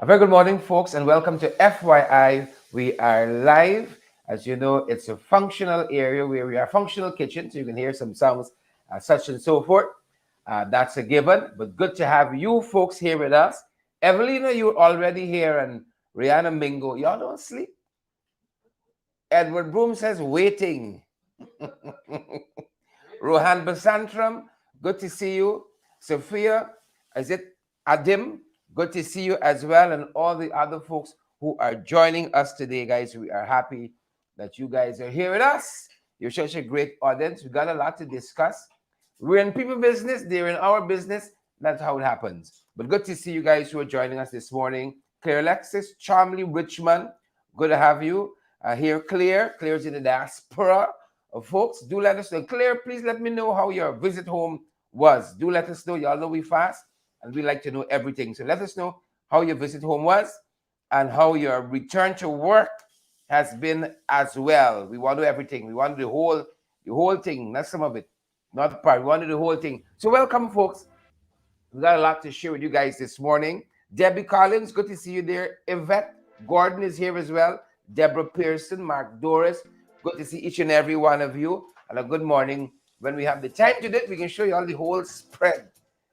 A very good morning, folks, and welcome to FYI. We are live. As you know, it's a functional area where we are functional kitchen, so you can hear some sounds, such and so forth. That's a given, but good to have you folks here with us. Evelina, you're already here, and Rihanna Mingo, y'all don't sleep. Edward Broom says waiting. Rohan Basantram, good to see you. Sophia, is it Adim? Good to see you as well, and all the other folks who are joining us today, guys. We are happy that you guys are here with us. You're such a great audience. We got a lot to discuss. We're in people business, they're in our business. That's how it happens. But good to see you guys who are joining us this morning. Claire Alexis, Charmley Richmond, good to have you here. Claire's in the diaspora. Folks, do let us know. Claire, please let me know how your visit home was. Do let us know. Y'all know we fast and we like to know everything. So let us know how your visit home was and how your return to work has been as well. We want to know everything. We want the whole thing, not some of it, not part. We want to do the whole thing. So welcome, folks. We got a lot to share with you guys this morning. Debbie Collins, good to see you there. Yvette Gordon is here as well. Deborah Pearson, Mark Doris, good to see each and every one of you. And a good morning. When we have the time to do it, we can show you all the whole spread.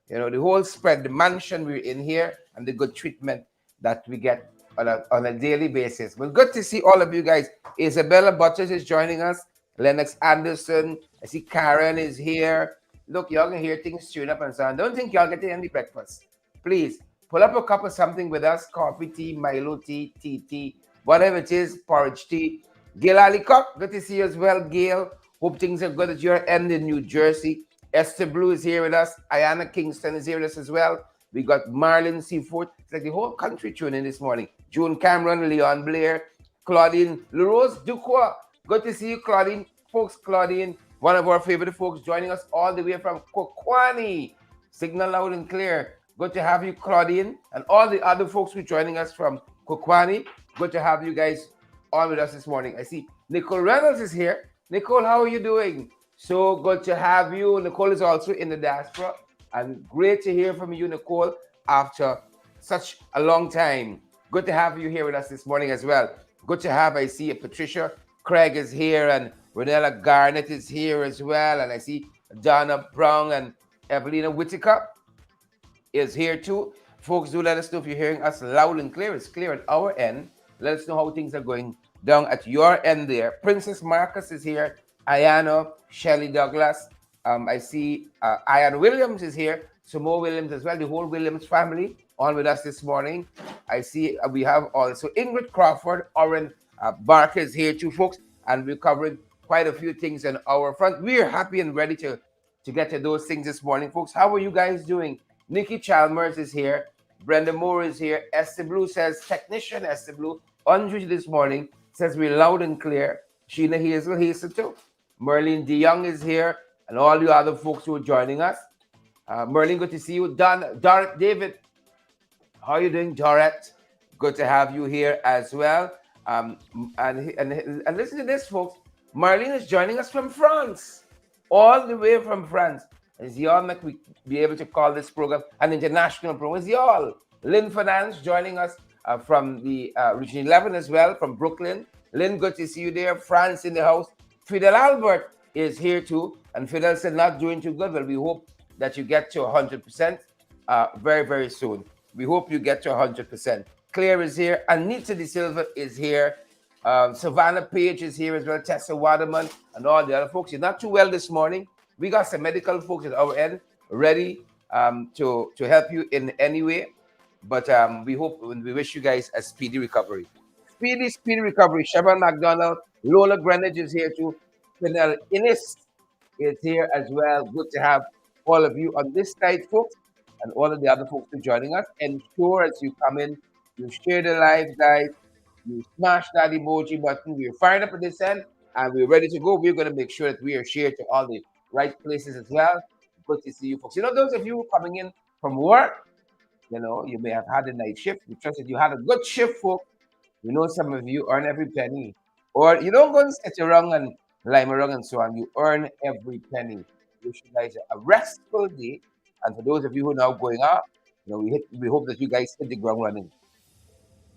You know, the whole spread, the mansion we're in here, and the good treatment that we get on a daily basis. But good to see all of you guys. Isabella Butchers is joining us. Lennox Anderson. I see Karen is here. Look, y'all can hear things chewing up and so on. Don't think y'all getting any breakfast. Please pull up a cup of something with us. Coffee, tea, Milo tea, whatever it is, porridge tea. Gail Alicock, good to see you as well, Gail. Hope things are good at your end in New Jersey. Esther Blue is here with us. Ayana Kingston is here with us as well. We got Marlon Seafood. It's like the whole country tuning in this morning. June Cameron, Leon Blair, Claudine LaRose Duqua. Good to see you, Claudine. Folks, Claudine, one of our favorite folks, joining us all the way from Kokwani. Signal loud and clear. Good to have you, Claudine, and all the other folks who are joining us from Kokwani. Good to have you guys on with us this morning. I see Nicole Reynolds is here. Nicole, how are you doing? So good to have you. Nicole is also in the diaspora, and great to hear from you, Nicole, after such a long time. Good to have you here with us this morning as well. Good to have, I see Patricia Craig is here, and Renella Garnett is here as well, and I see Donna Brown and Evelina Whitaker is here too. Folks, do let us know if you're hearing us loud and clear. It's clear at our end. Let us know how things are going down at your end there. Princess Marcus is here. Ayana, Shelley Douglas. I see Ian Williams is here. Samo Williams as well. The whole Williams family on with us this morning. I see we have also Ingrid Crawford. Oren Barker is here too, folks. And we're covering quite a few things on our front. We're happy and ready to get to those things this morning, folks. How are you guys doing? Nikki Chalmers is here. Brenda Moore is here. Esther Blue says, technician Esther Blue, on duty this morning, says we're loud and clear. Sheena Hazel too. Merlin DeYoung is here, and all the other folks who are joining us. Merlin, good to see you. Dorrit David, how are you doing, Dorrit? Good to have you here as well. And listen to this, folks. Marlene is joining us from France, all the way from France. Is y'all make we be able to call this program an international program? Is y'all? Lynn Finance joining us from the Region 11 as well, from Brooklyn. Lynn, good to see you there. France in the house. Fidel Albert is here too. And Fidel said not doing too good. Well, we hope that you get to 100% very, very soon. We hope you get to 100%. Claire is here. Anita De Silva is here. Savannah Page is here as well. Tessa Waterman and all the other folks. You're not too well this morning. We got some medical folks at our end ready to help you in any way. But we hope and we wish you guys a speedy recovery. Speedy recovery. Chevron McDonald, Lola Greenwich is here too. Fennel Innis is here as well. Good to have all of you on this side, folks, and all of the other folks who are joining us. Ensure as you come in, you share the live, guys. You smash that emoji button. We're fired up at this end, and we're ready to go. We're going to make sure that we are shared to all the right places as well. Good to see you, folks. You know, those of you coming in from work, you know, you may have had a night shift. We trust that you had a good shift, folks. You know, some of you earn every penny. Or you don't go and sit around and lime around and so on. You earn every penny. Wish you guys a restful day. And for those of you who are now going out, We hope that you guys hit the ground running.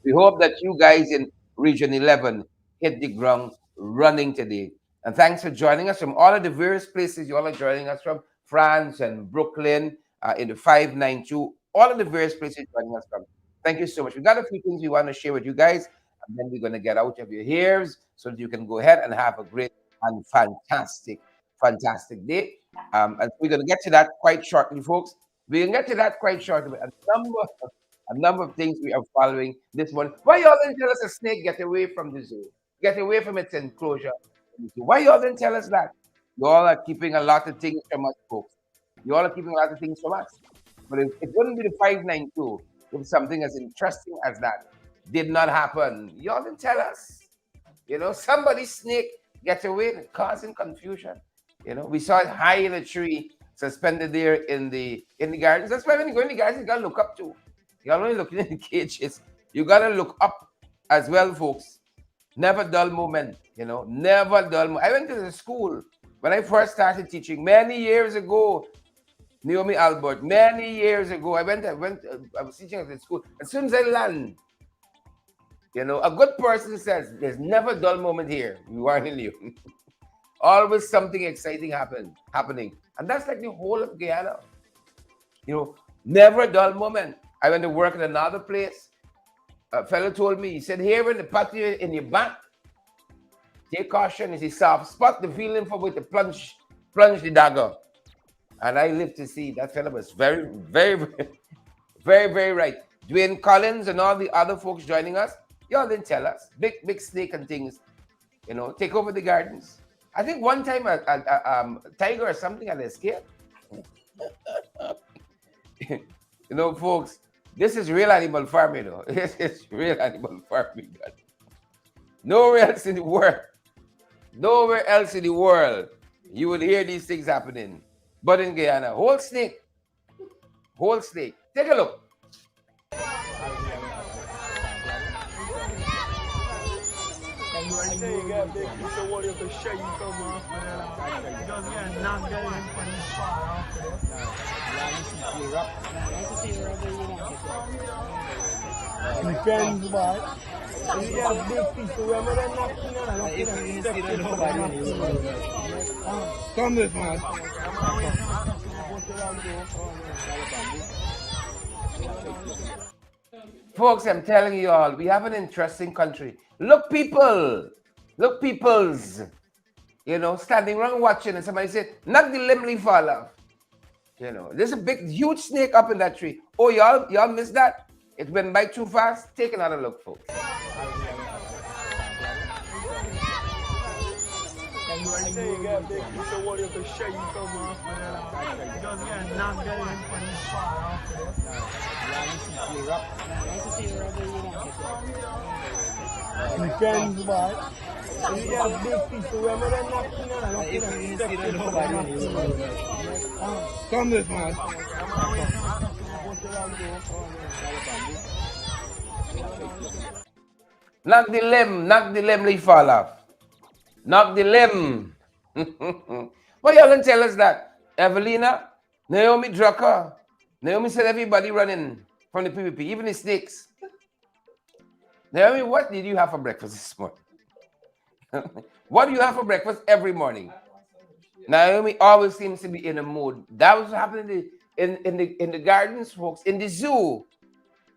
We hope that you guys in Region 11 hit the ground running today. And thanks for joining us from all of the various places you all are joining us from France and Brooklyn in the 592, all of the various places joining us from. Thank you so much. We got a few things we want to share with you guys, and then we're going to get out of your ears so that you can go ahead and have a great and fantastic day. And we're going to get to that quite shortly, folks. We can get to that quite shortly. A number of things we are following this morning. Why y'all didn't tell us a snake get away from the zoo? Get away from its enclosure. Why y'all didn't tell us that? You all are keeping a lot of things from us, folks. You all are keeping a lot of things from us. But it wouldn't be the 592 if something as interesting as that did not happen. Y'all didn't tell us. Somebody's snake get away and causing confusion. We saw it high in a tree, suspended there in the gardens. That's why when you go in the gardens, you gotta look up too. You're only looking in the cages. You gotta look up as well, folks. Never dull moment, never dull moment. I went to the school when I first started teaching many years ago. Naomi Albert, many years ago, I was teaching at the school. As soon as I land, a good person says, there's never dull moment here. We warning you. Always something exciting happening. And that's like the whole of Guyana. Never a dull moment. I went to work at another place. A fellow told me, he said, here in the patio in your back, take caution, it's a soft spot, the feeling for with the plunge the dagger. And I lived to see that fellow was very, very, very, very, very right. Dwayne Collins and all the other folks joining us, y'all didn't tell us. Big snake and things, take over the gardens. I think one time a tiger or something had escaped. Folks, this is real animal farming, This is real animal farming. Nowhere else in the world, you will hear these things happening. But in Guyana, whole snake. Take a look. Come this man. Folks, I'm telling you all, we have an interesting country. Look, peoples, standing around watching, and somebody said, knock the limb leaf fall off. There's a big, huge snake up in that tree. Oh, y'all missed that? It went by too fast. Take another look, folks. Come this man. Knock the limb leaf fall off. Knock the limb. Why y'all didn't tell us that? Evelina, Naomi Drucker. Naomi said everybody running from the PvP, even the snakes. Naomi, what did you have for breakfast this morning? What do you have for breakfast every morning? Naomi always seems to be in a mood. That was happening in the gardens, folks, in the zoo.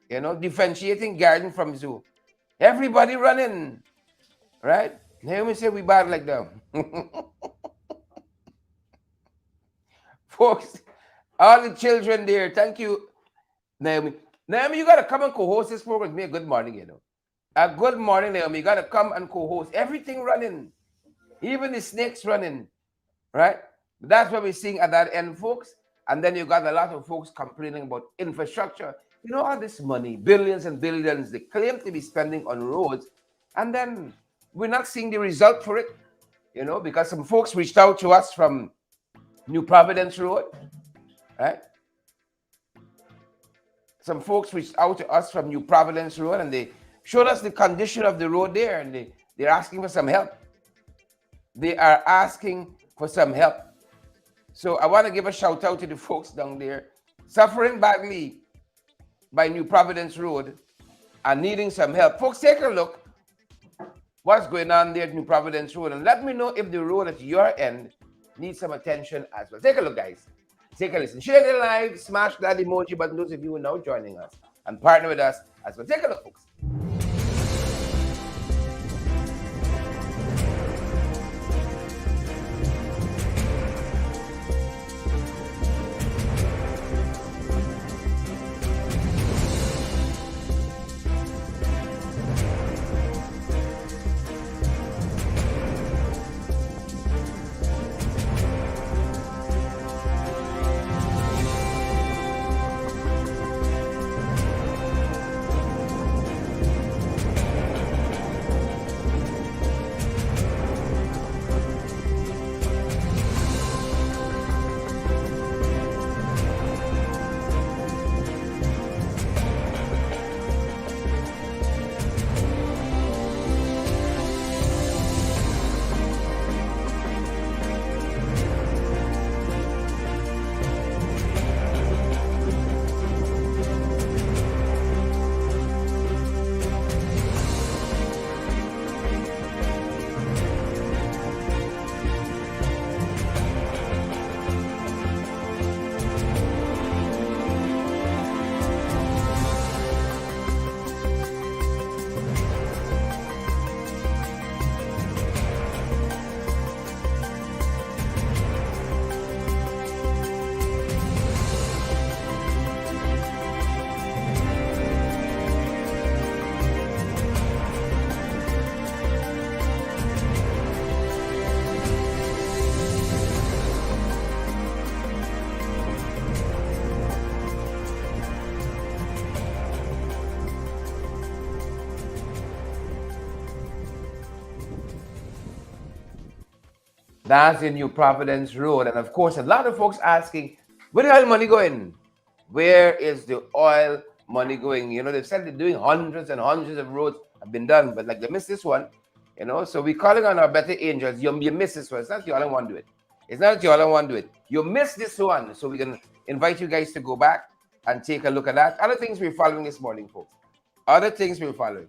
Differentiating garden from zoo. Everybody running, right? Naomi said we bad like them. Folks, all the children there, thank you, Naomi. Naomi, you got to come and co-host this program with me. A good morning, A good morning, Naomi. You got to come and co-host. Everything running. Even the snakes running, right? That's what we're seeing at that end, folks. And then you got a lot of folks complaining about infrastructure. All this money, billions and billions, they claim to be spending on roads. And then we're not seeing the result for it, because some folks reached out to us from New Providence Road, right? Some folks reached out to us from New Providence Road, and they showed us the condition of the road there, and they're asking for some help. They are asking for some help. So I want to give a shout out to the folks down there suffering badly. by New Providence Road are needing some help. Folks, take a look what's going on there at New Providence Road and let me know if the road at your end needs some attention as well. Take a look, guys. Take a listen. Share the live, smash that emoji button, those of you who are now joining us and partner with us as well. Take a look, folks. That's the New Providence Road. And of course, a lot of folks asking, where the oil money going? Where is the oil money going? You know, they've said they're doing hundreds and hundreds of roads have been done, but like they missed this one, you know. So we're calling on our better angels. You miss this one. It's not the only one do it. It's not the only one do it. You missed this one. So we can invite you guys to go back and take a look at that. Other things we're following this morning, folks. Other things we're following.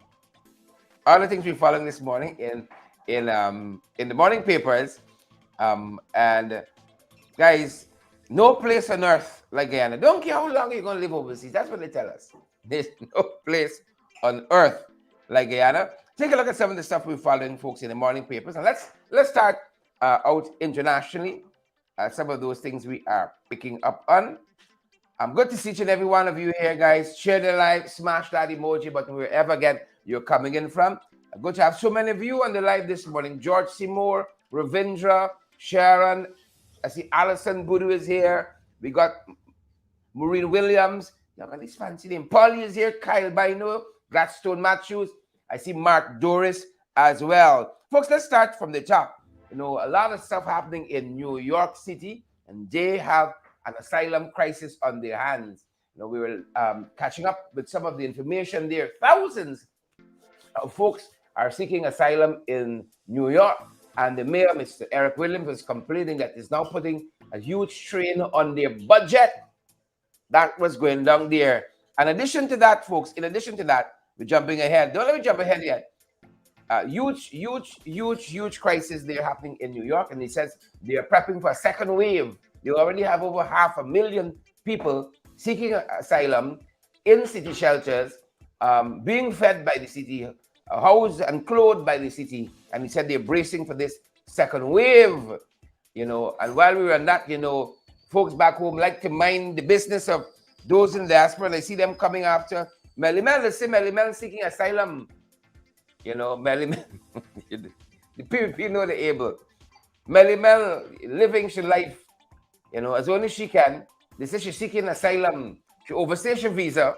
Other things we're following this morning in the morning papers. And guys, no place on earth like Guyana. Don't care how long you're going to live overseas. That's what they tell us. There's no place on earth like Guyana. Take a look at some of the stuff we're following, folks, in the morning papers. And let's start out internationally. Some of those things we are picking up on. I'm good to see each and every one of you here, guys. Share the live, smash that emoji button wherever again you're coming in from. Good to have so many of you on the live this morning. George Seymour, Ravindra, Sharon, I see Alison Budu is here. We got Maureen Williams. Look at this fancy name. Polly is here. Kyle Bino, Gladstone Matthews. I see Mark Doris as well. Folks, let's start from the top. You know, a lot of stuff happening in New York City, and they have an asylum crisis on their hands. You know, we were catching up with some of the information there. Thousands of folks are seeking asylum in New York. And the mayor, Mr. Eric Williams, was complaining that it's now putting a huge strain on their budget. That was going down there. In addition to that, folks, we're jumping ahead. Don't let me jump ahead yet. Huge crisis there happening in New York. And he says they are prepping for a second wave. They already have over 500,000 people seeking asylum in city shelters, being fed by the city, housed and clothed by the city. And he said they're bracing for this second wave, you know. And while we were on that, you know, folks back home like to mind the business of those in the diaspora. They see them coming after Melly Mel. They say Melly Mel seeking asylum. You know, Melly Mel, the people know they're able. Melly Mel living her life, you know, as only she can. They say she's seeking asylum. She overstays her visa.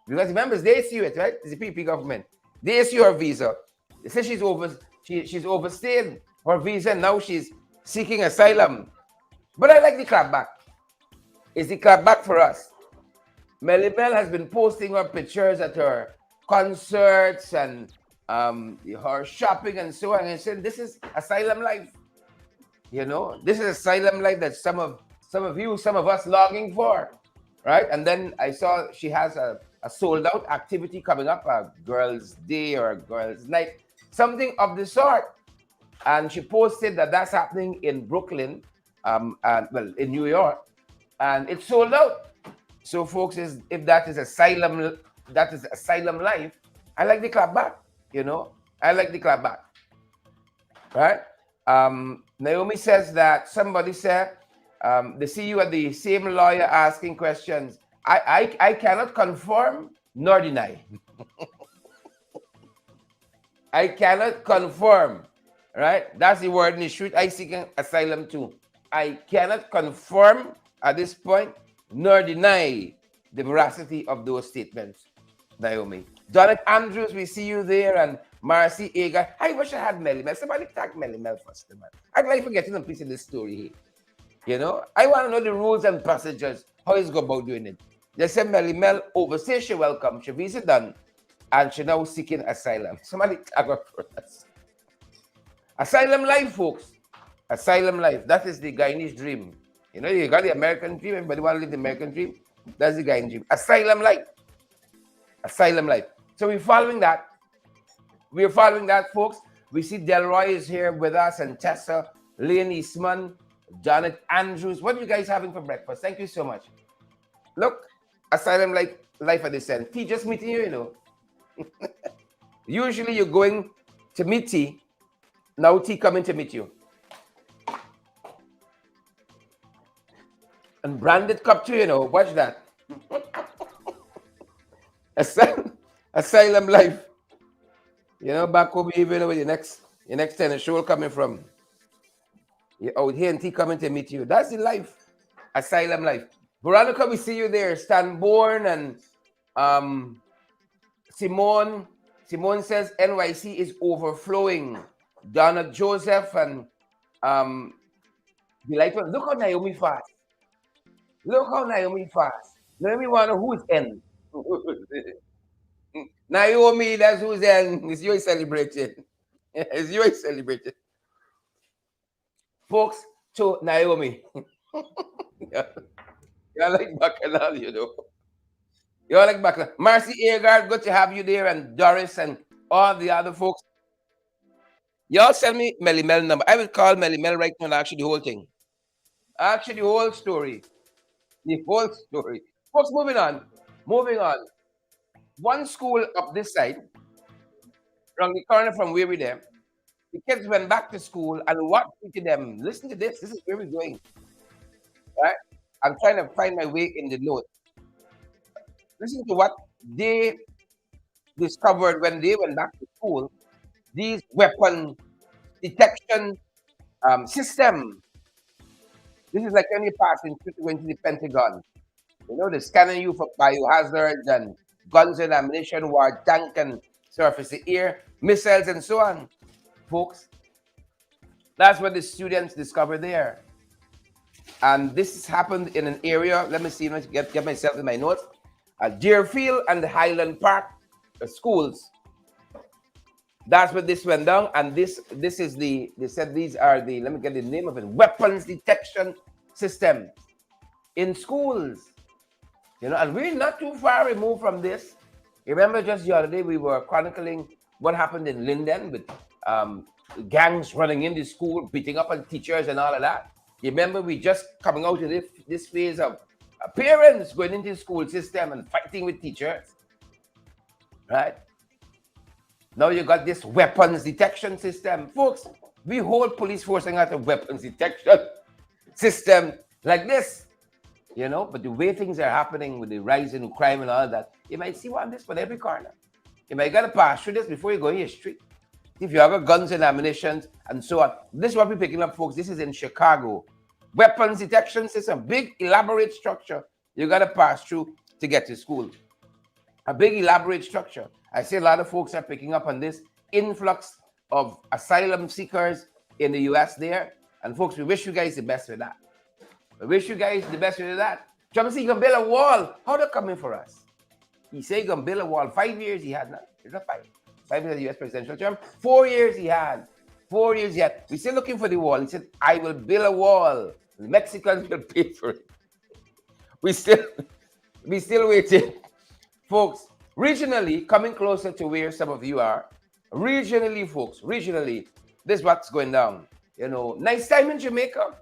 Because remember, they issue it, right? It's the PP government. They issue her visa. They say she's overstayed her visa, and now she's seeking asylum. But I like the clapback. It's the clapback for us. Melly Mel has been posting her pictures at her concerts and her shopping and so on, and saying this is asylum life. You know, this is asylum life that some of us longing for, right? And then I saw she has a a sold out activity coming up, a girls' day or a girls' night, something of the sort. And she posted that that's happening in Brooklyn, and well, in New York, and it's sold out. So, folks, if that is asylum life. I like the clap back. I like the clap back, right? Naomi says that somebody said they see you at the same lawyer asking questions. I cannot confirm nor deny. I cannot confirm, right? That's the word in the street. I seek asylum too. I cannot confirm at this point nor deny the veracity of those statements, Naomi. Donald Andrews, we see you there, and Marcy Agar. I wish I had Melly Mel. Somebody tag Melly Mel first, man. I'd like forgetting a piece of this story here. I want to know the rules and procedures, how he's go about doing it. They said Melly Mel overstay she welcome, she visa done, and she now seeking asylum. Somebody tag her for us. Asylum life, folks. Asylum life. That is the Guyanese dream. You got the American dream. Everybody want to live the American dream. That's the Guyanese dream. Asylum life. Asylum life. So we're following that. We're following that, folks. We see Delroy is here with us, and Tessa, Lane Eastman, Janet Andrews. What are you guys having for breakfast? Thank you so much. Look, asylum life at this end. T just meeting you, Usually you're going to meet T. Now T coming to meet you. And branded cup too, Watch that. Asylum life. Back over here, where your next tennis show coming from. You're out here and T coming to meet you. That's the life. Asylum life. Veronica, we see you there. Stanborn and Simone. Simone says NYC is overflowing. Donna Joseph and delightful. Look how Naomi fast. Naomi want to know who's N. Naomi, that's who's N. It's your celebration. It's your celebration. Folks, to Naomi. You're like Bacchanal, You're like Bacchanal. Marcy Agard, good to have you there, and Doris and all the other folks. Y'all send me Melly Mel number. I will call Melly Mel right now and actually the whole thing. Actually, the whole story. The whole story. Folks, moving on. One school up this side, around the corner from where we're there, the kids went back to school, and what to them? Listen to this. This is where we're going. Right? I'm trying to find my way in the note. Listen to what they discovered when they went back to school. These weapon detection system. This is like when you pass into the Pentagon. They're scanning you for biohazards and guns and ammunition, war tank and surface-to-air missiles and so on. Folks, that's what the students discovered there. And this has happened in an area. Let me see. Let me get myself in my notes. Deerfield and the Highland Park schools. That's where this went down. And this is they said these are let me get the name of it, weapons detection system in schools. And we're not too far removed from this. You remember just the other day we were chronicling what happened in Linden with gangs running into school, beating up on teachers and all of that. You remember we just coming out of this phase of parents going into the school system and fighting with teachers, right? Now you got this weapons detection system. Folks, we hold police force and got a weapons detection system like this, but the way things are happening with the rise in crime and all that, you might see one this on every corner. You might got to pass through this before you go in your street. If you have guns and ammunition and so on. This is what we're picking up, folks. This is in Chicago. Weapons detection system, big elaborate structure you got to pass through to get to school. A big elaborate structure. I see a lot of folks are picking up on this influx of asylum seekers in the U.S. there. And folks, we wish you guys the best with that. We wish you guys the best with that. Trump said, you can build a wall. How they coming for us? He said, you can build a wall. 5 years he had now. It's not 5. 5 years of the U.S. presidential term. 4 years he had. 4 years he had. We're still looking for the wall. He said, I will build a wall. The Mexicans will pay for it. We still waiting Folks, regionally, coming closer to where some of you are, regionally, folks, regionally, this is what's going down. Nice time in Jamaica.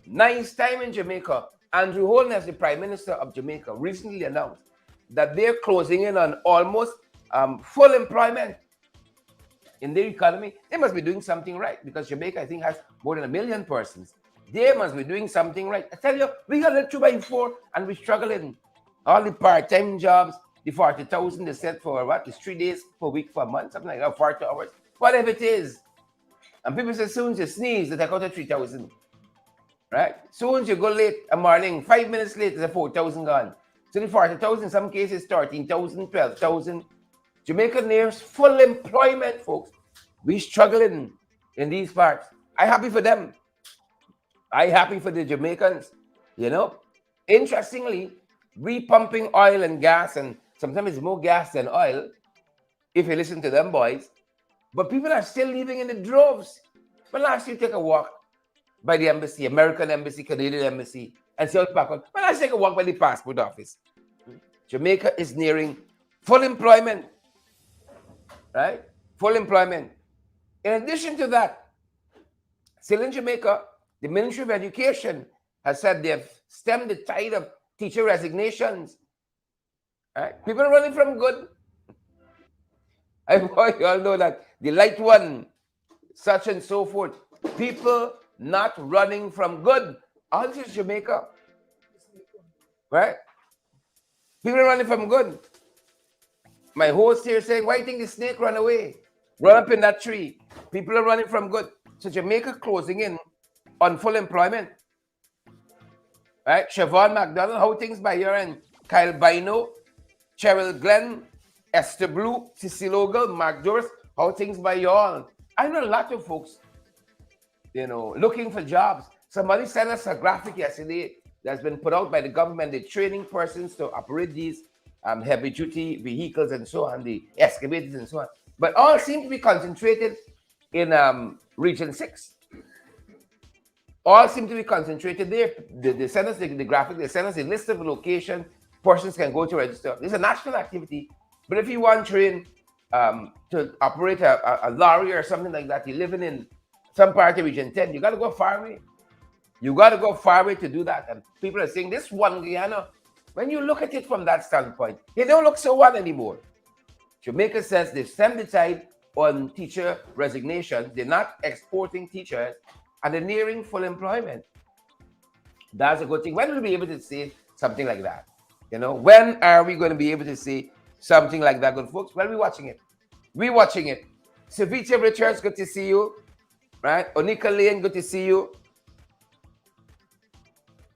Nice time in Jamaica. Andrew Holness, the Prime Minister of Jamaica, recently announced that they're closing in on almost full employment in their economy. They must be doing something right because Jamaica, I think, has more than 1 million persons. They must be doing something right. I tell you, we got a 2x4 and we're struggling. All the part-time jobs, the 40,000 they set for what? It's 3 days per week for a month, something like that, 40 hours, whatever it is. And people say, soon as you sneeze, they take out a 3,000. Right? Soon as you go late a morning, 5 minutes late, there's a 4,000 gone. So the 40,000, in some cases, 13,000, 12,000. Jamaica nears full employment, folks. We struggling in these parts. I'm happy for them. I'm happy for the Jamaicans. Interestingly, we pumping oil and gas, and sometimes it's more gas than oil, if you listen to them boys. But people are still leaving in the droves. But last year, take a walk by the embassy, American embassy, Canadian embassy, and see how it's back on. But let's take a walk by the passport office. Jamaica is nearing full employment. Right? Full employment. In addition to that, still in Jamaica, the Ministry of Education has said they've stemmed the tide of teacher resignations. Right? People are running from good. I want you all know that the light one, such and so forth. People not running from good. All this is Jamaica. Right? People are running from good. My host here saying, why do you think the snake run away? Run up in that tree. People are running from good. So Jamaica closing in on full employment. Right? Siobhan McDonald, how things by here, and Kyle Bino, Cheryl Glenn, Esther Blue, Cecil Ogle, Mark Doris, how things by y'all. I know a lot of folks, looking for jobs. Somebody sent us a graphic yesterday that's been put out by the government. They're training persons to operate these heavy duty vehicles and so on, the excavators and so on. But all seem to be concentrated in Region 6. All seem to be concentrated there. They send us the graphic, they send us a list of location persons can go to register. It's a national activity. But if you want to train to operate a lorry or something like that, you're living in some part of Region 10, you got to go far away. You got to go far away to do that. And people are saying, this one Guyana, when you look at it from that standpoint, it don't look so one anymore. Jamaica says they've stemmed the tide on teacher resignation. They're not exporting teachers, and they're nearing full employment. That's a good thing. When will we be able to say something like that? When are we going to be able to say something like that, good folks? Well, we're watching it. We're watching it. Savita Richards, good to see you. Right? Onika Lane, good to see you.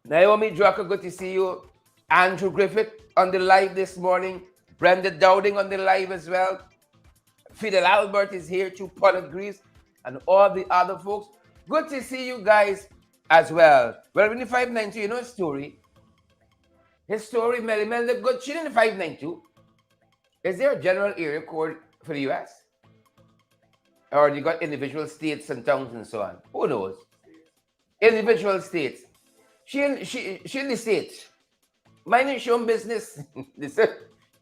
Naomi Drucker, good to see you. Andrew Griffith on the live this morning. Brenda Dowding on the live as well. Fidel Albert is here too. Paulette Greaves and all the other folks. Good to see you guys as well. Well, in the 592, his story. His story, Melly look good. She in the 592. Is there a general area code for the US? Or you got individual states and towns and so on? Who knows? Individual states. She in the States. Minding her own business.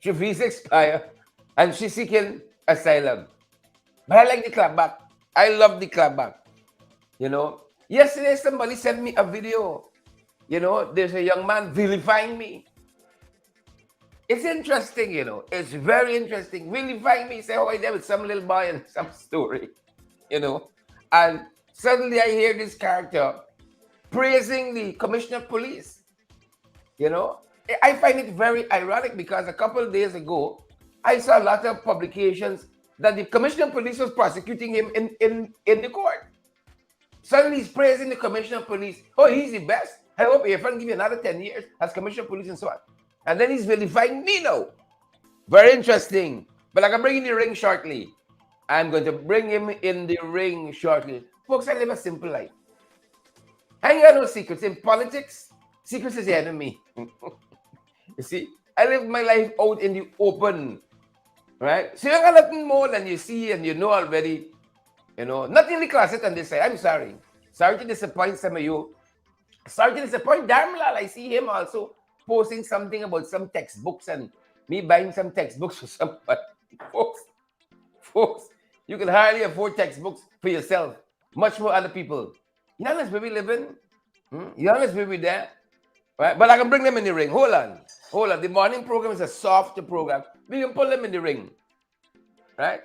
She visa expire and she's seeking asylum. But I like the clapback. I love the clapback. Yesterday somebody sent me a video. There's a young man vilifying me. It's interesting, It's very interesting. Vilifying me. Say, oh, I there with some little boy and some story. And suddenly I hear this character praising the commissioner of police. I find it very ironic because a couple of days ago, I saw a lot of publications that the commissioner of police was prosecuting him in the court. Suddenly he's praising the commissioner of police. Oh, he's the best. I hope your friend give you another 10 years as commissioner of police and so on. And then he's vilifying me now. Very interesting. But I can bring in the ring shortly. I'm going to bring him in the ring shortly. Folks, I live a simple life. I ain't got no secrets. In politics, secrets is the enemy. You see, I live my life out in the open. Right? So you got nothing more than you see and you know already. Nothing in the closet on this side. I'm sorry. Sorry to disappoint some of you. Sorry to disappoint Darmlal. I see him also posting something about some textbooks and me buying some textbooks for somebody. Folks, you can hardly afford textbooks for yourself, much more other people. You honest where we living? You honest where we there? Right? But I can bring them in the ring. Hold on. The morning program is a softer program. We can pull them in the ring. Right?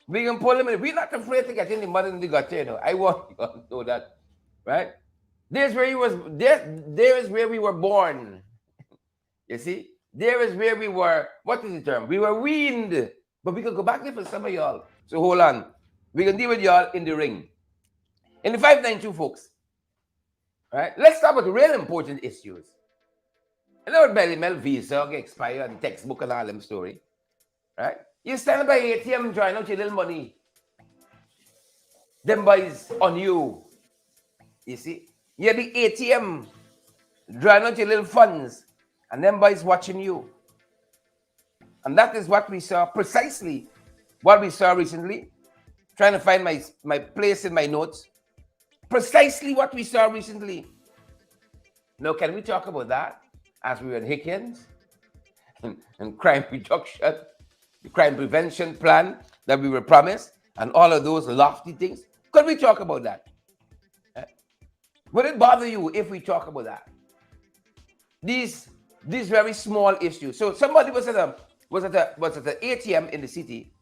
We can pull them in. We're not afraid to get in the mud and the gutter, you know. I want you to know that. Right? There's where there is where we were born. You see? There is where we were, what is the term? We were weaned. But we can go back there for some of y'all. So hold on. We can deal with y'all in the ring. In the 592, folks. Right? Let's talk about the real important issues. You know what Belly Mel visa get expired and textbook and all them story. Right? You stand by ATM and drawing out your little money. Them boys on you. You see? You're the ATM drawing out your little funds. And them boys watching you. And that is what we saw, precisely what we saw recently. Trying to find my place in my notes. Precisely what we saw recently. Now, can we talk about that as we were in Hickens and crime reduction, the crime prevention plan that we were promised, and all of those lofty things? Could we talk about that? Would it bother you if we talk about that? These very small issues. So somebody was at the ATM in the city,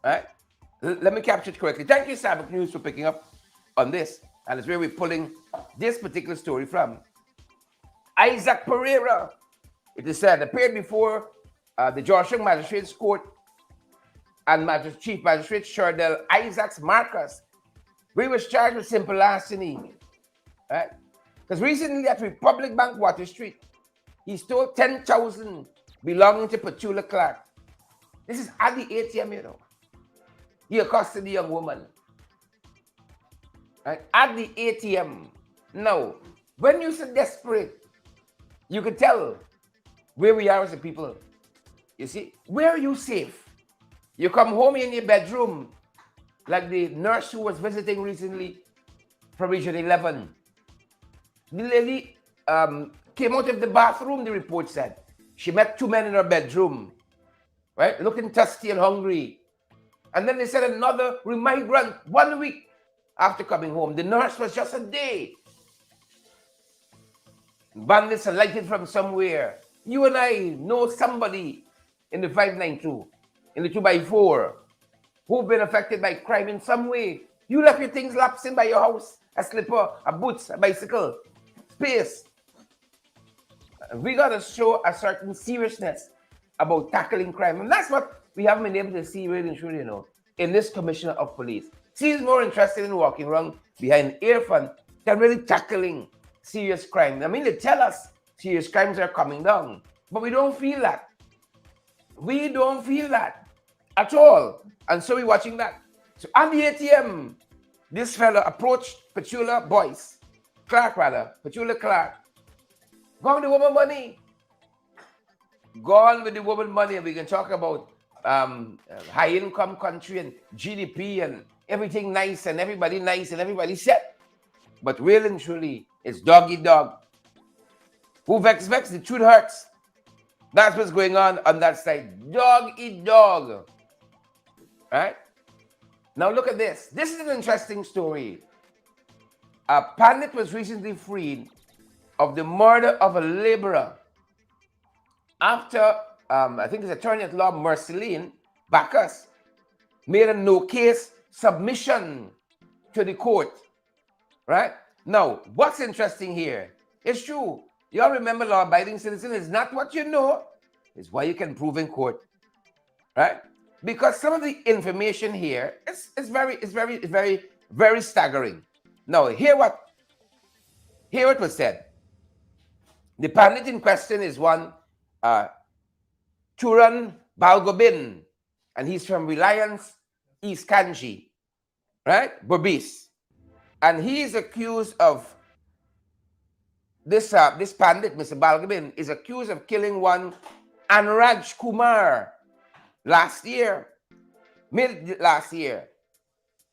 right? Let me capture it correctly. Thank you, Sabbath News, for picking up on this. And it's where we're pulling this particular story from. Isaac Pereira, it is said, appeared before the Georgetown Magistrates Court and Chief Magistrate Shardell Isaacs Marcus. We was charged with simple larceny, right? Because recently at Republic Bank, Water Street, he stole 10,000 belonging to Petula Clark. This is at the ATM, you know. He accosted the young woman. Right? At the ATM. Now, when you say desperate, you can tell where we are as a people. You see, where are you safe? You come home in your bedroom, like the nurse who was visiting recently from Region 11. The lady came out of the bathroom, the report said. She met two men in her bedroom, right? Looking thirsty and hungry. And then they said another migrant 1 week after coming home. The nurse was just a day. Bandits alighted from somewhere. You and I know somebody in the 592, in the 2x4, who've been affected by crime in some way. You left your things lapsing by your house, a slipper, a boots, a bicycle, space. We got to show a certain seriousness about tackling crime. And that's what we haven't been able to see really and truly, you know, in this commissioner of police. He's more interested in walking around behind earphone than really tackling serious crime. I mean, they tell us serious crimes are coming down, but we don't feel that. We don't feel that at all. And so we're watching that. So at the ATM, this fellow approached Petula Clark. Gone with the woman money. Gone with the woman money. And we can talk about high income country and GDP and everything nice and everybody set. But really and truly, it's dog eat dog. Who vex, the truth hurts. That's what's going on that side. Dog eat dog. Right? Now look at this. This is an interesting story. A pandit was recently freed of the murder of a laborer after, I think his attorney at law, Marceline Bacchus, made a no-case submission to the court. Right? Now, what's interesting here? It's true. You all remember law-abiding citizen is not what you know, it's what you can prove in court. Right? Because some of the information here is very staggering. Now, hear what was said. The pandit in question is one Turan Balgobin, and he's from Reliance East Kanji, right? Burbis. And he is accused of this pandit, Mr. Balgobin, is accused of killing one Anuraj Kumar mid last year,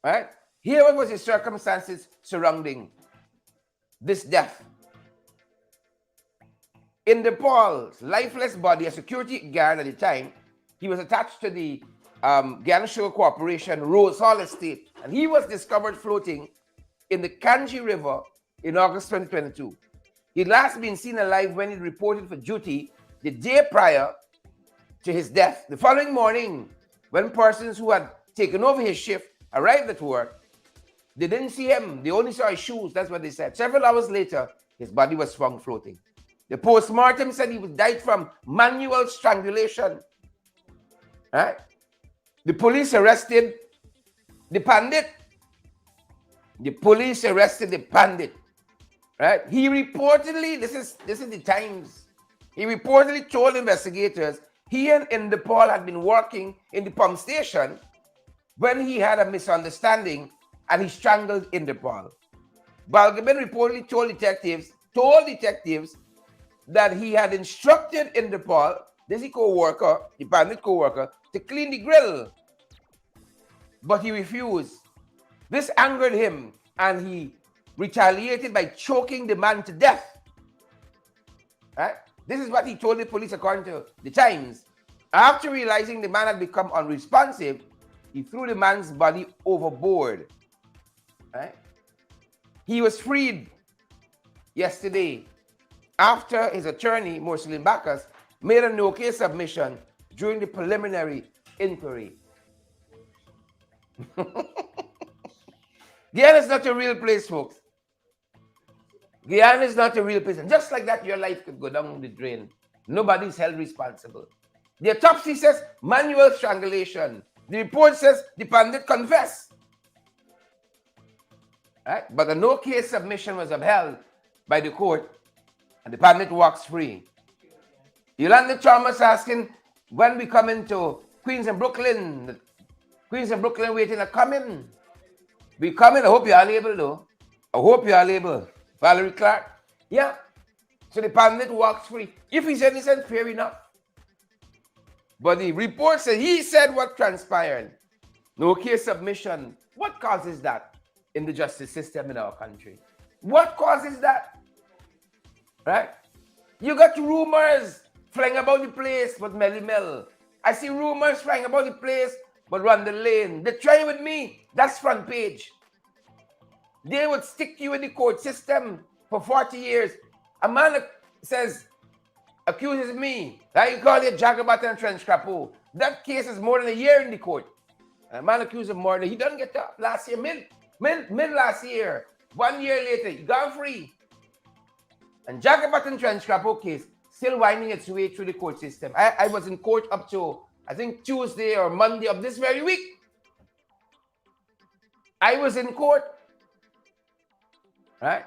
right? Here what was the circumstances surrounding this death. In Paul's lifeless body, a security guard at the time, he was attached to the Guyana Sugar Corporation Rose Hall estate, and he was discovered floating in the Kanji River in August 2022. He'd last been seen alive when he reported for duty the day prior to his death. The following morning, when persons who had taken over his shift arrived at work, they didn't see him. They only saw his shoes. That's what they said. Several hours later, his body was found floating. The post-mortem said he died from manual strangulation. Right? The police arrested the pandit. The police arrested the pandit. Right? He reportedly, this is the Times. He reportedly told investigators he and Paul had been working in the pump station when he had a misunderstanding and he strangled Paul. Balgobin reportedly told detectives that he had instructed Paul, this co-worker, the bandit co-worker, to clean the grill. But he refused. This angered him and he retaliated by choking the man to death. Right? This is what he told the police according to the Times. After realizing the man had become unresponsive, he threw the man's body overboard. Right? He was freed yesterday after his attorney, Muslim Bacchus, made a no-case submission during the preliminary inquiry. Guyana is not a real place, folks. Guyana is not a real place. And just like that, your life could go down the drain. Nobody's held responsible. The autopsy says manual strangulation. The report says the pandit confessed. Right? But a no-case submission was upheld by the court, and the pandit walks free. Yolanda Thomas asking when we come into Queens and Brooklyn. Queens and Brooklyn waiting to come in. We come in. I hope you are able, though. I hope you are able. Valerie Clark. Yeah. So the pandit walks free. If he's innocent, fair enough. But the report said he said what transpired. No case submission. What causes that in the justice system in our country? What causes that? Right? You got rumors flying about the place but Melly Mel. I see rumors flying about the place but Randall Lane. They're trying with me. That's front page. They would stick you in the court system for 40 years. A man says, accuses me. That you call it Jagabat and Trench Crapo. That case is more than a year in the court. A man accused of murder. He doesn't get up last year, mid last year. 1 year later, he got free. And Jagabat and Trench Crapo case still winding its way through the court system. I was in court up to, I think, Tuesday or Monday of this very week. I was in court. Right?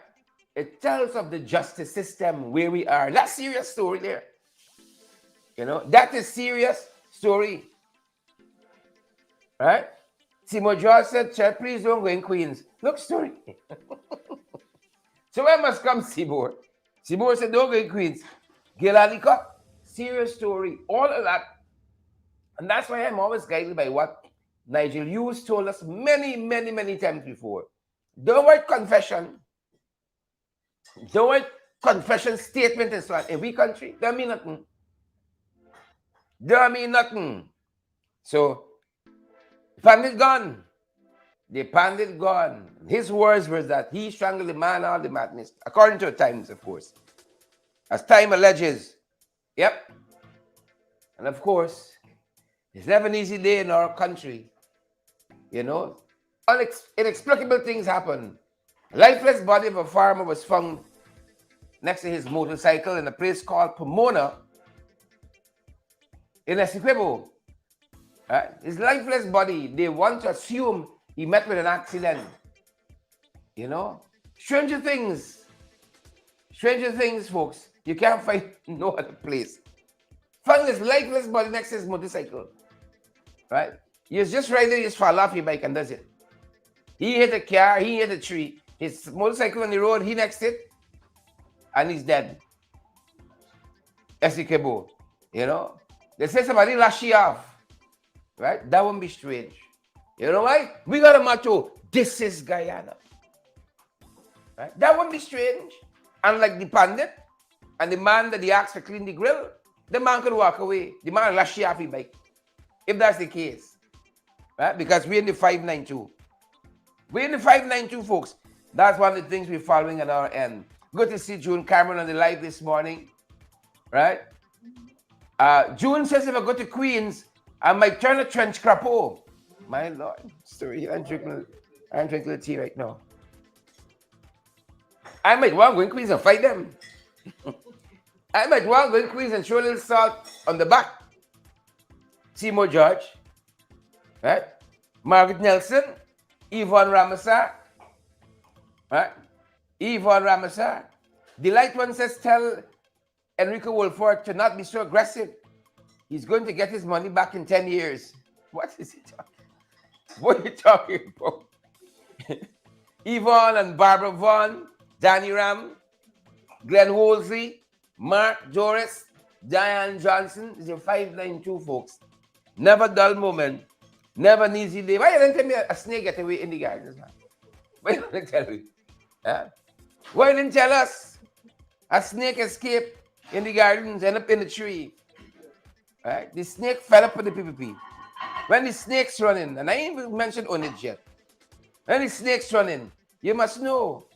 It tells of the justice system where we are. That's serious story there. You know, that is serious story. Right? Simo George said, Chad, please don't go in Queens. Look, story. So I must come, Seymour. Seymour said, don't go in Queens. Gilali Cup, serious story. All of that. And that's why I'm always guided by what Nigel Hughes told us many, many, many times before. Don't write confession. Don't write confession statement and so on. In we country, don't mean nothing. Don't mean nothing. So, the pandit gone. The pandit gone. His words were that he strangled the man out of the madness. According to the Times, of course. As time alleges. Yep. And of course, it's never an easy day in our country. You know, inexplicable things happen. A lifeless body of a farmer was found next to his motorcycle in a place called Pomona in Essequibo. His lifeless body, they want to assume he met with an accident. You know? Stranger things, folks. You can't find no other place. Found his lifeless body next to his motorcycle. Right? He was just riding, he just fall off his bike and does it. He hit a car, he hit a tree. His motorcycle on the road, he next it, and he's dead. Essequibo, you know? They say somebody lash you off, right? That won't be strange. You know why? We got a motto, this is Guyana. Right? That won't be strange. Unlike the pandit, and the man that he asked to clean the grill, the man could walk away. The man lash you off his bike. If that's the case. Right? Because we're in the 592. We're in the 592, folks. That's one of the things we're following at our end. Good to see June Cameron on the live this morning. Right? June says if I go to Queens, I might turn a trench crapo. My Lord. Sorry, I'm drinking the tea right now. I might want to go in Queens and fight them. I might want to go in Queens and show a little salt on the back. Seymour George. Right? Margaret Nelson. Yvonne Ramasar. Right? Yvonne Ramasar. The light one says tell Enrico Wolford to not be so aggressive. He's going to get his money back in 10 years. What is he talking? What are you talking about? Yvonne and Barbara Vaughn, Danny Ram, Glenn Wolsey, Mark Doris, Diane Johnson. This is your 592, folks. Never dull moment. Never an easy day. Why didn't tell me a snake get away in the gardens, man? Why didn't tell me? Huh? Why didn't tell us a snake escaped in the gardens, end up in the tree? Right? The snake fell up with the PPP. When the snake's running, and I ain't even mentioned on it yet. When the snake's running, you must know.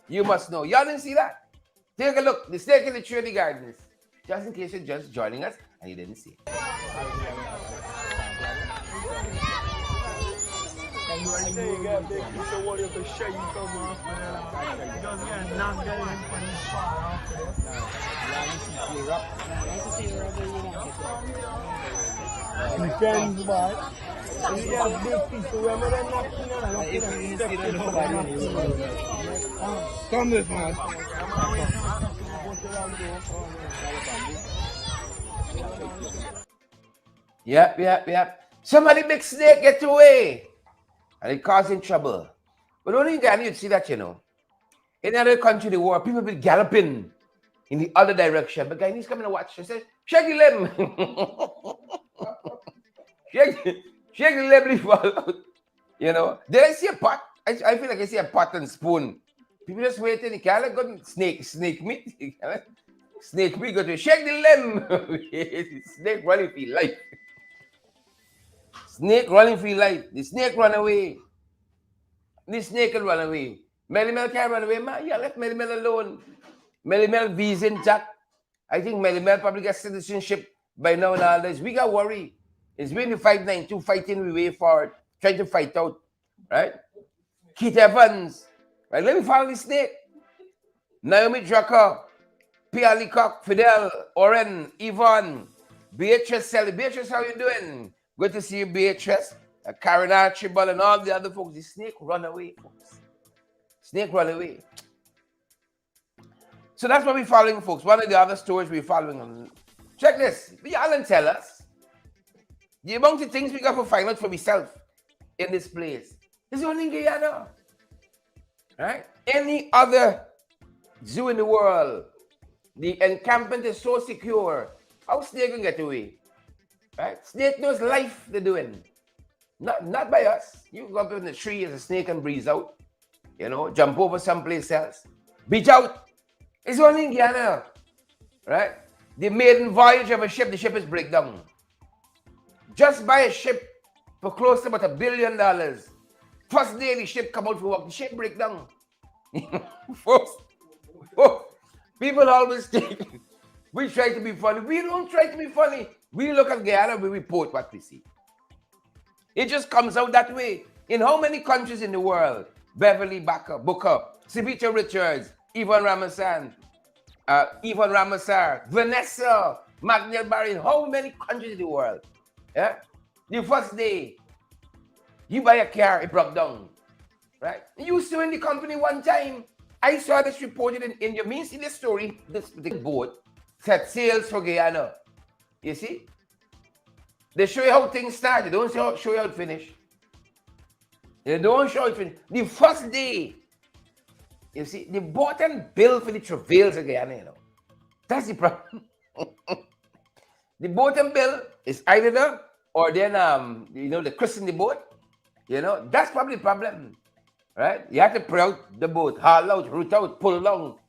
You must know. Y'all didn't see that? Take a look. The snake in the tree of the gardens. Just in case you're just joining us and you didn't see it. Come this man. Yep. Somebody big snake get away. And it causing trouble. But only in Ghana you'd see that, you know. In other country in the world, people be galloping in the other direction. But Guyanese coming to watch and say, shake the limb. shake the limb, fall out. You know. Did I see a pot? I feel like I see a pot and spoon. People just waiting. You can't let go snake meat. Snake meat go to shake the limb. Snake running for your life. Snake running for your life. The snake run away. The snake can run away. Melly Mel can't run away, man. Yeah, let Melly Mel alone. Melly Mel visa intact. I think Melly Mel probably got citizenship by now and all this. We got worry. It's been the 592 fighting we way forward, trying to fight out. Right? Keith Evans. Right? Let me follow the snake. Naomi Drucker, Pierre Leacock, Fidel, Oren, Yvonne, Beatrice Sally. Beatrice, how you doing? Good to see you, Beatrice. Karen Archibald and all the other folks. The snake run away, folks. Snake run away. So that's what we're following, folks. One of the other stories we're following. Check this. Y'all and tell us the amount of things we got to find out for myself in this place. This is only in Guyana. Right? Any other zoo in the world, the encampment is so secure. How snake can get away? Right? Snake knows life they're doing. Not by us. You go up in the tree as a snake and breeze out. You know, jump over someplace else. Beach out. It's only in Guyana. Right? The maiden voyage of a ship, the ship is breakdown. Just buy a ship for close to about $1 billion. First day the ship come out for work, the ship break down. Folks, people always think we try to be funny. We don't try to be funny. We look at Guyana, we report what we see. It just comes out that way. In how many countries in the world? Beverly Booker, Sibita Richards, Yvonne Ramasar, Vanessa, Magnell Barry. In how many countries in the world? Yeah? The first day, you buy a car, it broke down. Right? You used to in the company one time. I saw this reported in your means in the story, this boat set sails for Guyana. You see? They show you how things start. They don't show you how it finish. They don't show it finish. The first day, you see, the boat and bill for the travails of Guyana, you know. That's the problem. The boat and bill is either there or then they christen the boat. You know, that's probably the problem. Right? You have to put out the boat, haul out, root out, pull along.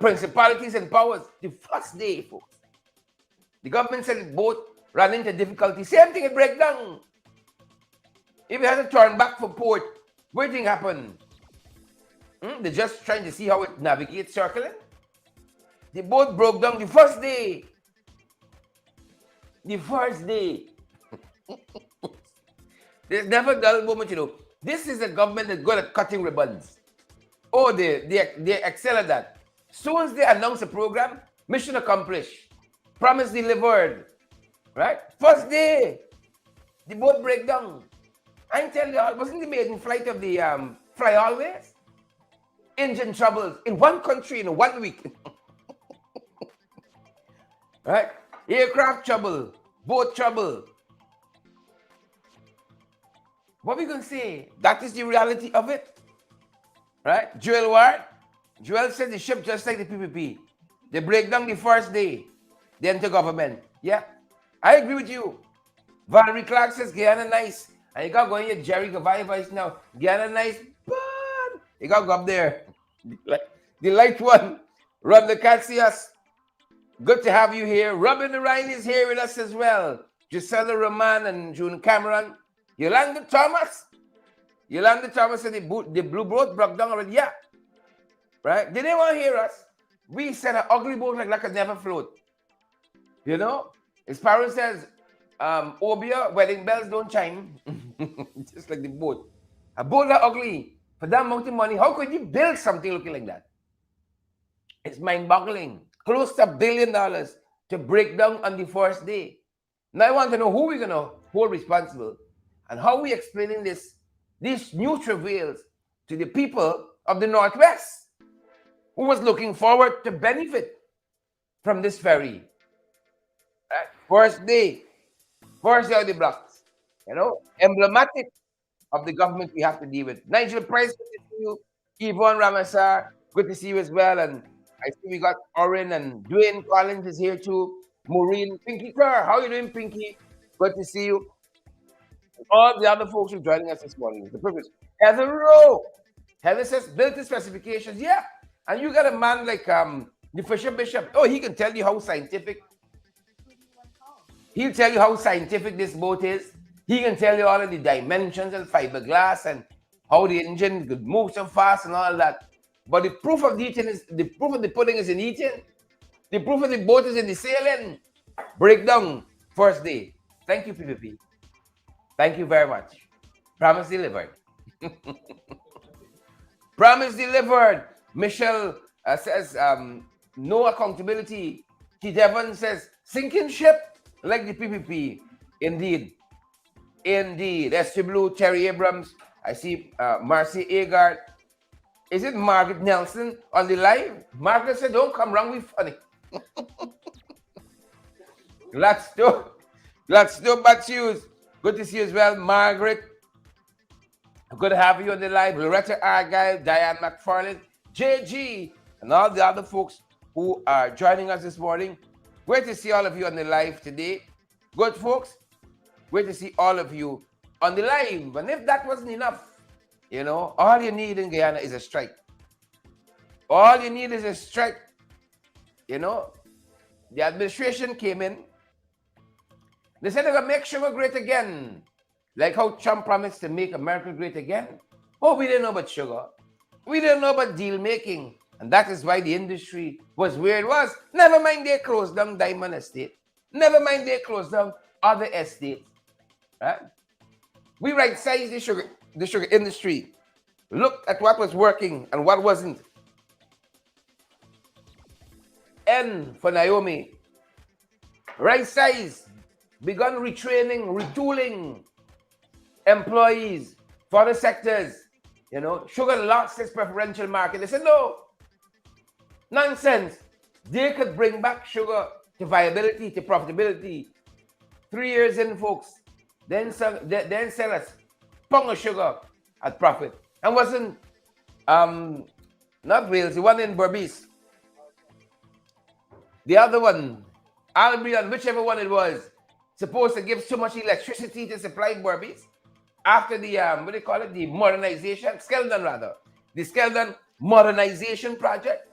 Principalities and powers. The first day, folks, the government said the boat ran into difficulty. Same thing, it break down. If it had to turn back for port, what do you think happened? They're just trying to see how it navigates circling. The boat broke down the first day. The first day. There's never a dull moment, This is a government that's good at cutting ribbons. Oh, they excel at that. Soon as they announce a program, mission accomplished, promise delivered, right? First day, the boat break down. I tell you, wasn't the maiden flight of the Fly Always? Engine troubles in one country in 1 week. Right? Aircraft trouble, boat trouble. What are we going to say? That is the reality of it. Right? Joel Ward? Joel said the ship just like the PPP. They break down the first day. They enter government. Yeah. I agree with you. Valerie Clark says Guyana nice. And you got to go in here, Jerry Gavai now. Guyana nice. But you got to go up there. The light one. Rob the Catsius. Good to have you here. Robin the Ryan is here with us as well. Gisela Roman and June Cameron. Yolanda Thomas. Yolanda Thomas said the blue boat broke down already. Yeah. Right? They didn't want to hear us. We said an ugly boat like could never float. His parents says, Obia, wedding bells don't chime. Just like the boat. A boat that ugly. For that amount of money, how could you build something looking like that? It's mind-boggling. Close to $1 billion to break down on the first day. Now I want to know who we're going to hold responsible and how we explaining these new travails to the people of the Northwest who was looking forward to benefit from this ferry. Right? First day of the blocks. Emblematic of the government we have to deal with. Nigel Price, good to see you. Yvonne Ramasar, good to see you as well. And I see we got Oren and Dwayne Collins is here too. Maureen, Pinky Kerr, how are you doing, Pinky? Good to see you. All the other folks who are joining us this morning. It's a privilege. Heather Rowe. Heather says, built the specifications. Yeah. And you got a man like the Fisher Bishop. Oh, he can tell you how scientific. He'll tell you how scientific this boat is. He can tell you all of the dimensions and fiberglass and how the engine could move so fast and all that. But the proof of the pudding is in eating. The proof of the boat is in the sailing. Breakdown, first day. Thank you, PPP. Thank you very much. Promise delivered. Promise delivered. Michelle says, no accountability. Keith Evans says, sinking ship like the PPP. Indeed. ST Blue, Terry Abrams. I see Marcy Agard. Is it Margaret Nelson on the live? Margaret said, don't come wrong with funny. Gladstone Batsus. Good to see you as well, Margaret. Good to have you on the live. Loretta Argyle, Diane McFarland, JG, and all the other folks who are joining us this morning. Great to see all of you on the live today. Good, folks. Great to see all of you on the live. And if that wasn't enough, all you need in Guyana is a strike. All you need is a strike. The administration came in. They said they're going to make sugar great again. Like how Trump promised to make America great again. Oh, we didn't know about sugar. We didn't know about deal making. And that is why the industry was where it was. Never mind they closed down Diamond Estate. Never mind they closed down other estates. Right? We right-sized the sugar industry. Look at what was working and what wasn't. N for Naomi. Right-size. Begun retraining, retooling employees for the sectors. Sugar lost its preferential market. They said, no. Nonsense. They could bring back sugar to viability, to profitability. 3 years in, folks. Then sell us pound of sugar at profit. And wasn't not Wales, the one in Berbice. The other one, Albion, whichever one it was, supposed to give so much electricity to supply Berbice after the the modernization, Skeldon rather. The Skeldon modernization project.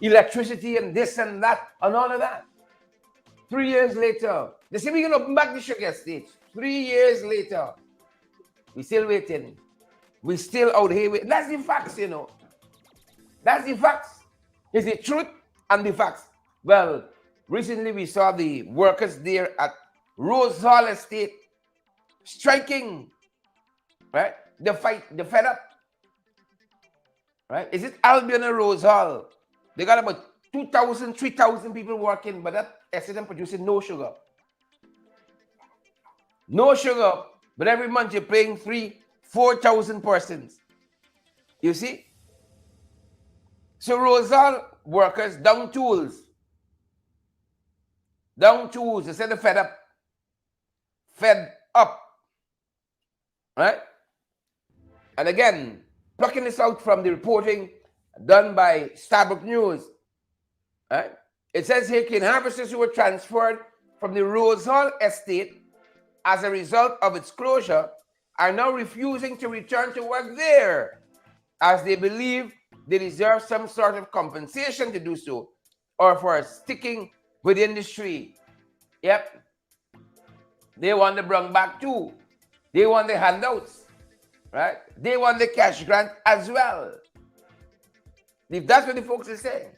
electricity and this and that and all of that. 3 years later, they say we're going to open back the sugar estate. 3 years later, we still waiting. We still out here waiting. That's the facts, you know. That's the facts. It's the truth and the facts. Well, recently we saw the workers there at Rose Hall Estate striking, right? The fight, the fed up, right? Is it Albion or Rose Hall? They got about 2,000, 3,000 people working, but that estate producing no sugar. No sugar, but every month you're paying 4,000 persons. You see? So Rose Hall workers down tools. Down tools. They said they're fed up. Fed up. Right? And again, plucking this out from the reporting done by Starbuck News. Right? It says here, cane harvesters who were transferred from the Rose Hall estate as a result of its closure are now refusing to return to work there, as they believe they deserve some sort of compensation to do so, or for sticking with the industry. Yep. They want the bring back too. They want the handouts, right? They want the cash grant as well. If that's what the folks are saying,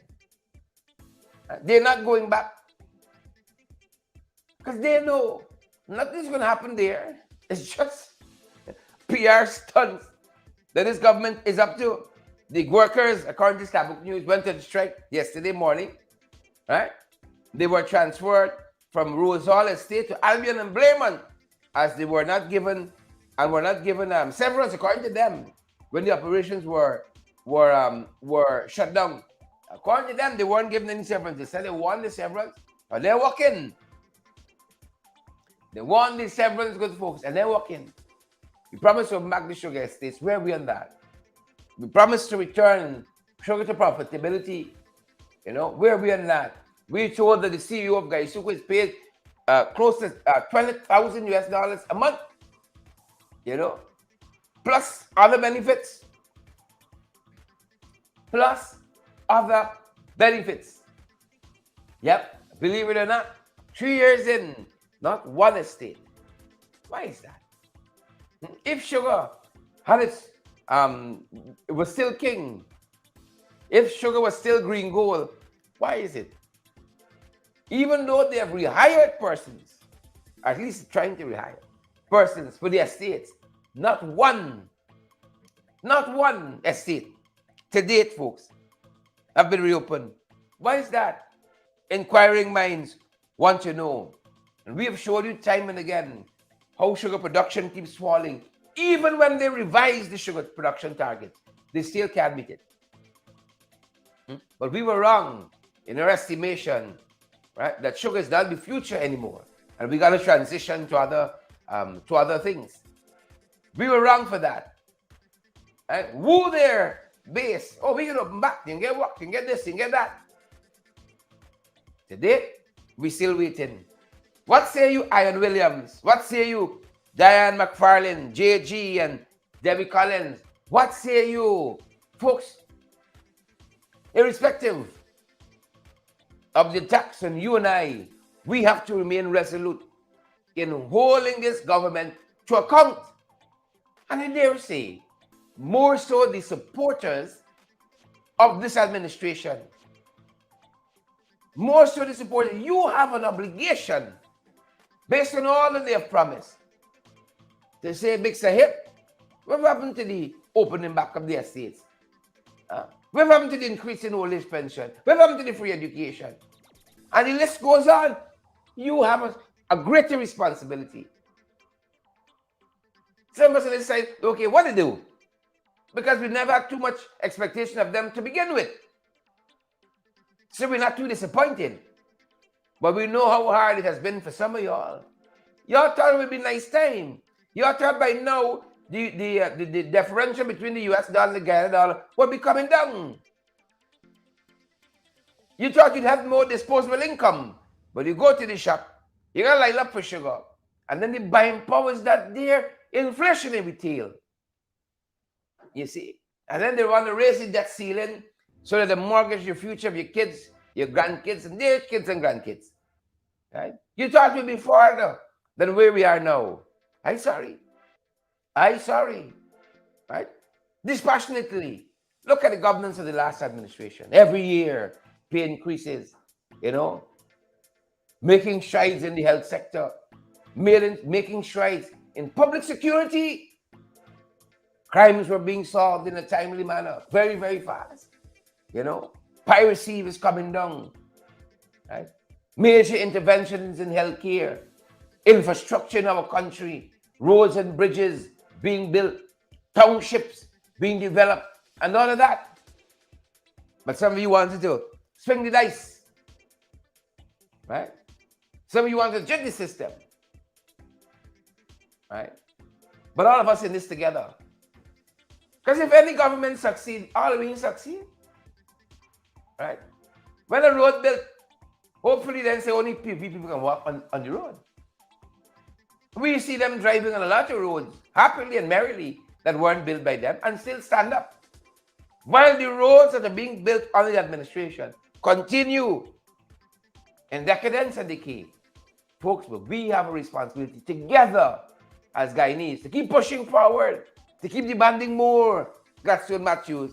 they're not going back. Because they know nothing's going to happen there. It's just PR stunts that this government is up to. The workers, according to Starbuck News, went on strike yesterday morning, right? They were transferred from Rose Hall Estate to Albion and Blairmont, as they were not given severance, according to them, when the operations were shut down. According to them, they weren't given any severance. They said they won the severance, but they're walking. They won the severance, good folks, and they're walking. We promised to back the sugar estates. Where are we on that? We promised to return sugar to profitability. You know, where are we on that? We told that the CEO of Gaisuku is paid close to $20,000 a month. You know, plus other benefits. Plus other benefits. Yep, believe it or not, 3 years in, not one estate. Why is that? If sugar had its, it was still king, if sugar was still green gold, why is it? Even though they have rehired persons, at least trying to rehire persons for the estates, not one estate to date, folks, have been reopened. Why is that? Inquiring minds want to know. And we have showed you time and again how sugar production keeps falling. Even when they revise the sugar production targets, they still can't meet it. But we were wrong in our estimation, right? That sugar is not the future anymore, and we got to transition to other things. We were wrong for that. Right? Woo their base. Oh, we can open back. You can get work. You can get this. You can get that. Today, we still waiting. What say you, Ian Williams? What say you, Diane McFarlane, JG, and Debbie Collins? What say you, folks? Irrespective of the attacks on you and I, we have to remain resolute in holding this government to account. And I dare say, more so the supporters of this administration. More so the supporters. You have an obligation, based on all that they have promised, to say, Big Sahib, what happened to the opening back of the estates? What happened to the increase in old age pension? What happened to the free education? And the list goes on. You have a greater responsibility. Some of us decide, okay, what to do? Because we never had too much expectation of them to begin with. So we're not too disappointed. But we know how hard it has been for some of y'all. Y'all thought it would be a nice time. Y'all thought by now the differential between the US dollar and the Ghana dollar would be coming down. You thought you'd have more disposable income. But you go to the shop, you got to line up for sugar. And then the buying power is that there, inflation in retail. You see? And then they want to raise the debt ceiling so that they mortgage your future of your kids, your grandkids, and their kids and grandkids. Right? You thought we'd be farther than where we are now. I'm sorry. I'm sorry. Right? Dispassionately, look at the governance of the last administration. Every year, pay increases, you know, making strides in the health sector, making strides in public security. Crimes were being solved in a timely manner, very, very fast. You know, piracy was coming down. Right? Major interventions in healthcare, infrastructure in our country, roads and bridges being built, townships being developed, and all of that. But some of you wanted to swing the dice, right? Some of you want to judge the system, right? But all of us in this together. Because if any government succeed, all we succeed, right? When a road built, hopefully then say only people can walk on the road. We see them driving on a lot of roads, happily and merrily, that weren't built by them, and still stand up. While the roads that are being built under the administration continue in decadence and decay, folks, but we have a responsibility together as Guyanese to keep pushing forward, to keep demanding more. Gladstone Matthews,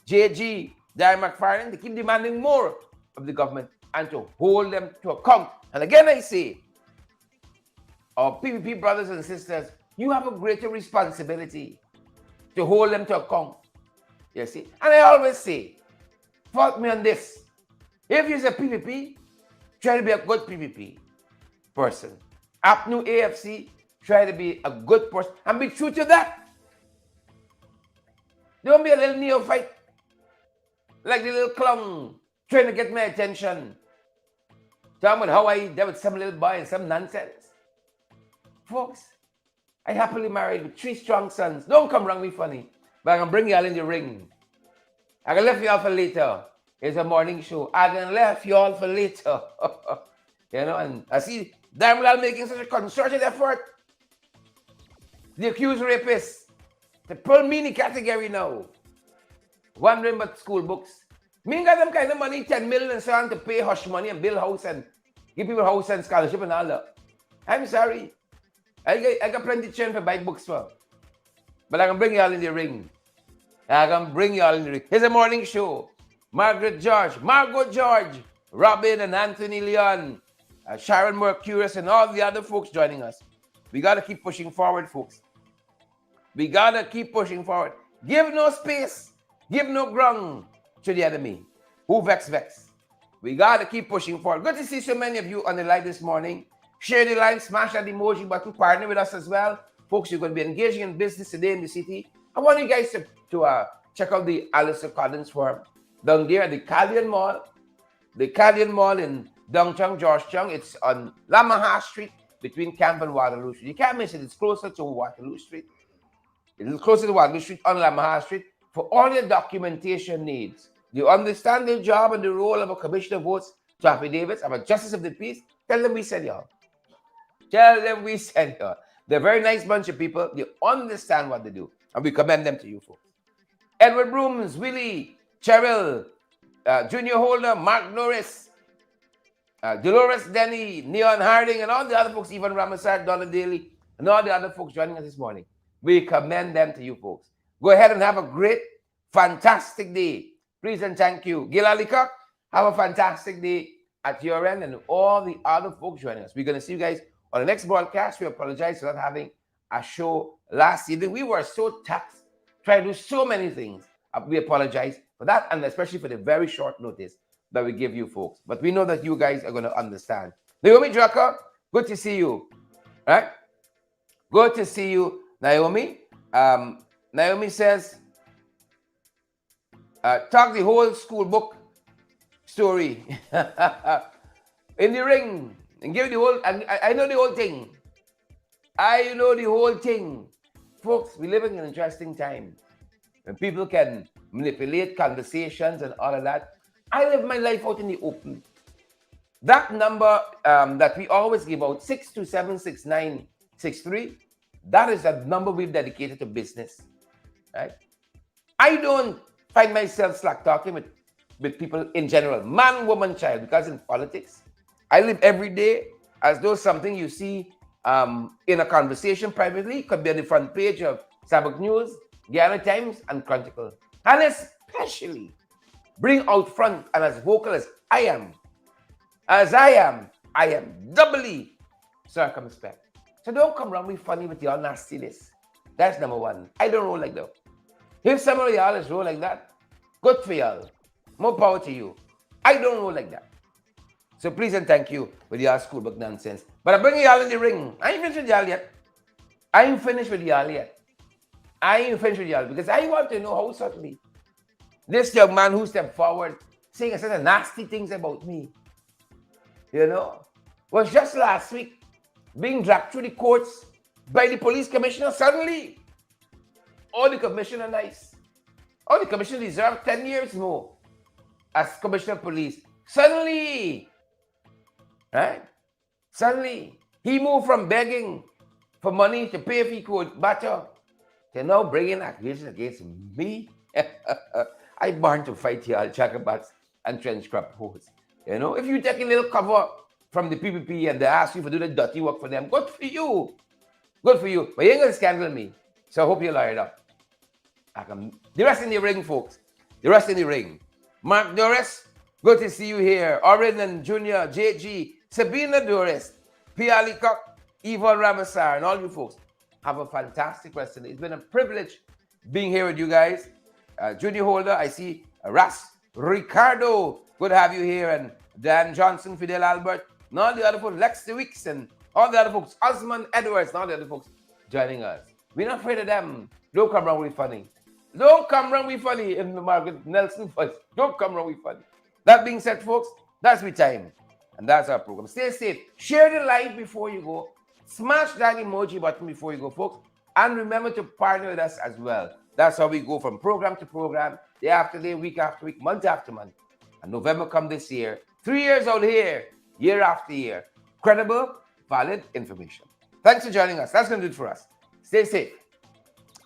JG, Darren McFarlane, to keep demanding more of the government and to hold them to account. And again, I say, our PPP brothers and sisters, you have a greater responsibility to hold them to account. You see? And I always say, fault me on this. If you're a PPP, try to be a good PPP person. APNU AFC, try to be a good person and be true to that. Don't be a little neophyte, like the little clown trying to get my attention. Talking about how I dealt with some little boy and some nonsense. Folks, I happily married with 3 strong sons. Don't come wrong me funny, but I'm gonna bring y'all in the ring. I can left y'all for later. It's a morning show. I can left y'all for later. You know, and I see damn well making such a concerted effort. The accused rapist to pull me in the category now. Wondering about school books. Me got them kind of money, 10 million and so on, to pay hush money and build house and give people house and scholarship and all that. I'm sorry. I got plenty of chance for buy books for. But I can bring y'all in the ring. I can bring y'all in the ring. Here's a morning show. Margaret George, Margot George, Robin and Anthony Leon, Sharon Mercurius and all the other folks joining us. We got to keep pushing forward, folks. We got to keep pushing forward. Give no space. Give no ground to the enemy. Who vex. We got to keep pushing forward. Good to see so many of you on the live this morning. Share the line, smash that emoji button, partner with us as well. Folks, you're going to be engaging in business today in the city. I want you guys to check out the Alistair Collins Forum down there at the Callion Mall. The Callion Mall in downtown Georgetown. It's on Lamaha Street between Camp and Waterloo Street. You can't miss it. It's closer to Waterloo Street. It's closer to Waterloo Street on Lamaha Street for all your documentation needs. You understand the job and the role of a commissioner of votes to affidavits, of a justice of the peace? Tell them we said y'all. Tell them we sent her. They're a very nice bunch of people. They understand what they do. And we commend them to you folks. Edward Brooms, Willie, Cheryl, Junior Holder, Mark Norris, Dolores Denny, Neon Harding, and all the other folks, even Ramasad, Donna Daly, and all the other folks joining us this morning. We commend them to you folks. Go ahead and have a great, fantastic day. Please and thank you. Gil Alikak, have a fantastic day at your end and all the other folks joining us. We're going to see you guys on the next broadcast. We apologize for not having a show last evening. We were so taxed, trying to do so many things. We apologize for that, and especially for the very short notice that we give you folks. But we know that you guys are going to understand. Naomi Drucker, good to see you. All right? Good to see you, Naomi. Naomi says, talk the whole school book story in the ring and give the whole. I know the whole thing. I know the whole thing, folks. We live in an interesting time when people can manipulate conversations and all of that. I live my life out in the open. That number that we always give out, 6276963, that is a number we've dedicated to business, right? I don't find myself slack talking with with people in general, man, woman, child, because in politics, I live every day as though something you see in a conversation privately could be on the front page of Sabbath News, Guyana Times, and Chronicle. And especially bring out front and as vocal as I am doubly circumspect. So don't come around me funny with your nastiness. That's number one. I don't roll like that. If some of y'all is roll like that, good for y'all. More power to you. I don't roll like that. So please and thank you with your school book nonsense. But I bring y'all in the ring. I ain't finished with y'all yet. I ain't finished with y'all because I want to know how subtly this young man who stepped forward saying a set of nasty things about me, was just last week being dragged through the courts by the police commissioner. Suddenly, all the commissioner nice. All the commissioner deserve 10 years more as commissioner of police. Suddenly, right? Suddenly, he moved from begging for money to pay if he could better to now bringing accusations against me. I born to fight here, jacobats and trench crop hoes. If you take a little cover from the PPP and they ask you to do the dirty work for them, good for you. Good for you. But you ain't going to scandal me. So I hope you lawyer it up. The rest in the ring, folks. The rest in the ring. Mark Doris, good to see you here. Oren and Junior, JG, Sabina Doris, Pia Leacock, Yvonne Ramasar, and all you folks. Have a fantastic rest of the day. It's been a privilege being here with you guys. Judy Holder, I see Ras Ricardo, good to have you here, and Dan Johnson, Fidel Albert, and all the other folks, Lex DeWicks, and all the other folks, Osman Edwards, and all the other folks joining us. We're not afraid of them. Don't come around with funny. Don't come around with funny in the Margaret Nelson voice. Don't come around with funny. That being said, folks, that's my time, and that's our program. Stay safe. Share the live before you go. Smash that emoji button before you go, folks. And remember to partner with us as well. That's how we go from program to program, day after day, week after week, month after month. And November come this year. 3 years out here, year after year. Credible, valid information. Thanks for joining us. That's going to do it for us. Stay safe.